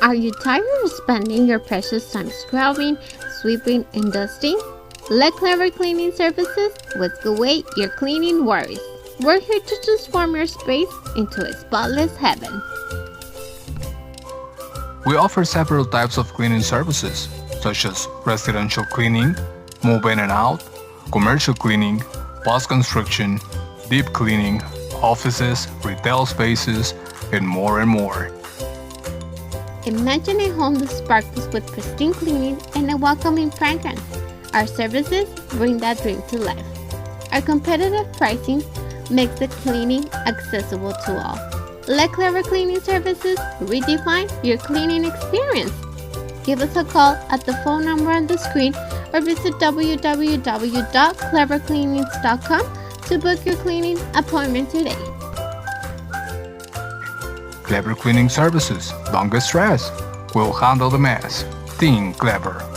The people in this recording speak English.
Are you tired of spending your precious time scrubbing, sweeping, and dusting? Let Clever Cleaning Services whisk away your cleaning worries. We're here to transform your space into a spotless heaven. We offer several types of cleaning services, such as residential cleaning, move in and out, commercial cleaning, post-construction, deep cleaning, offices, retail spaces, and more and more. Imagine a home that sparkles with pristine cleaning and a welcoming fragrance. Our services bring that dream to life. Our competitive pricing makes the cleaning accessible to all. Let Clever Cleaning Services redefine your cleaning experience. Give us a call at the phone number on the screen or visit www.clevercleanings.com to book your cleaning appointment today. Clever Cleaning Services. Don't get stressed. We'll handle the mess. Think clever.